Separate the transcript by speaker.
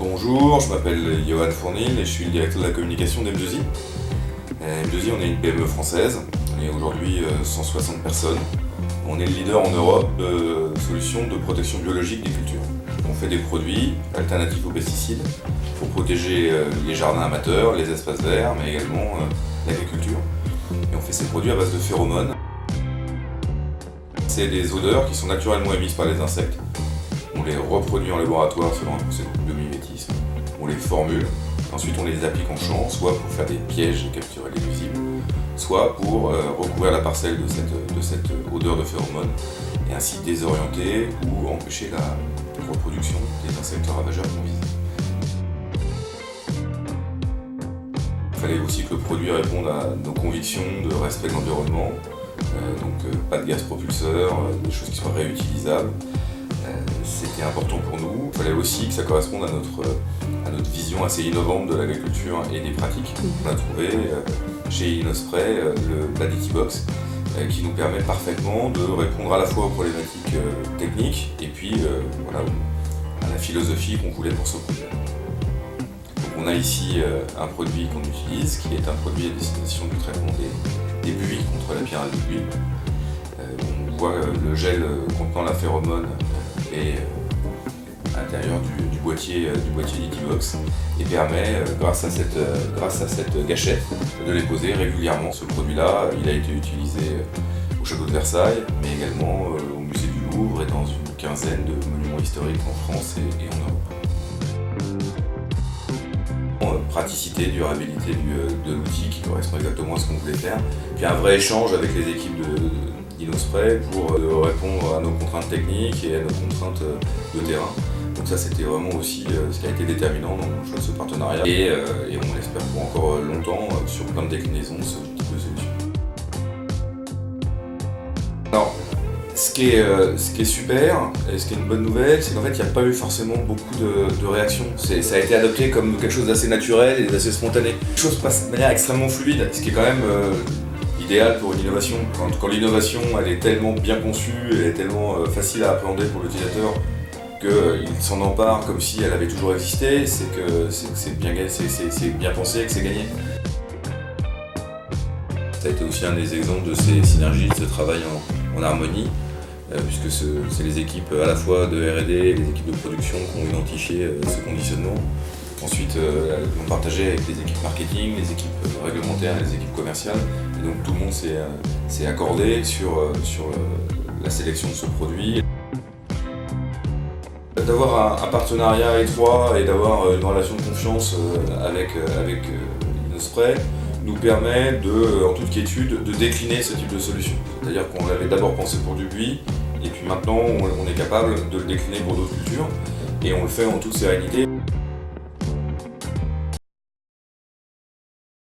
Speaker 1: Bonjour, je m'appelle Johan Fournil et je suis le directeur de la communication d'M2I. M2I, on est une PME française, on est aujourd'hui 160 personnes. On est le leader en Europe de solutions de protection biologique des cultures. On fait des produits alternatifs aux pesticides pour protéger les jardins amateurs, les espaces verts, mais également l'agriculture. Et on fait ces produits à base de phéromones. C'est des odeurs qui sont naturellement émises par les insectes. On les reproduit en laboratoire selon un procédé de mimétisme. On les formule, ensuite on les applique en champ, soit pour faire des pièges et capturer les nuisibles, soit pour recouvrir la parcelle de cette odeur de phéromone et ainsi désorienter ou empêcher la reproduction des insectes ravageurs qu'on vise. Il fallait aussi que le produit réponde à nos convictions de respect de l'environnement, donc pas de gaz propulseur, des choses qui soient réutilisables. C'était important pour nous. Il fallait aussi que ça corresponde à notre vision assez innovante de l'agriculture et des pratiques. On a trouvé chez Innospray le Baditi Box qui nous permet parfaitement de répondre à la fois aux problématiques techniques et puis à la philosophie qu'on voulait pour ce produit. Donc on a ici un produit qu'on utilise qui est un produit à destination du traitement des buis contre la pyrale de buis. On voit le gel contenant la phéromone et à l'intérieur du boîtier Ditibox et permet, grâce à cette gâchette, de les poser régulièrement. Ce produit-là, il a été utilisé au château de Versailles, mais également au musée du Louvre et dans une quinzaine de monuments historiques en France et en Europe. Praticité, durabilité de l'outil qui correspond exactement à ce qu'on voulait faire. Puis un vrai échange avec les équipes d'Innospray pour répondre à nos contraintes techniques et à nos contraintes de terrain. Donc ça c'était vraiment aussi ce qui a été déterminant dans le choix de ce partenariat et on l'espère pour encore longtemps sur plein de déclinaisons de ce type de solution. Alors, ce qui est super et ce qui est une bonne nouvelle, c'est qu'en fait il n'y a pas eu forcément beaucoup de réactions. Ça a été adopté comme quelque chose d'assez naturel et d'assez spontané. Les choses passent de manière extrêmement fluide, ce qui est quand même idéal pour une innovation. Quand l'innovation elle est tellement bien conçue, elle est tellement facile à appréhender pour l'utilisateur qu'il s'en empare comme si elle avait toujours existé, c'est que c'est bien pensé et que c'est gagné. Ça a été aussi un des exemples de ces synergies, de ce travail en harmonie, puisque c'est les équipes à la fois de R&D et les équipes de production qui ont identifié ce conditionnement. Ensuite, l'ont partagé avec les équipes marketing, les équipes réglementaires et les équipes commerciales. Et donc tout le monde s'est accordé sur la sélection de ce produit. D'avoir un partenariat étroit et d'avoir une relation de confiance avec Innospray nous permet en toute quiétude de décliner ce type de solution. C'est-à-dire qu'on l'avait d'abord pensé pour du buis et puis maintenant on est capable de le décliner pour d'autres cultures et on le fait en toute sérénité.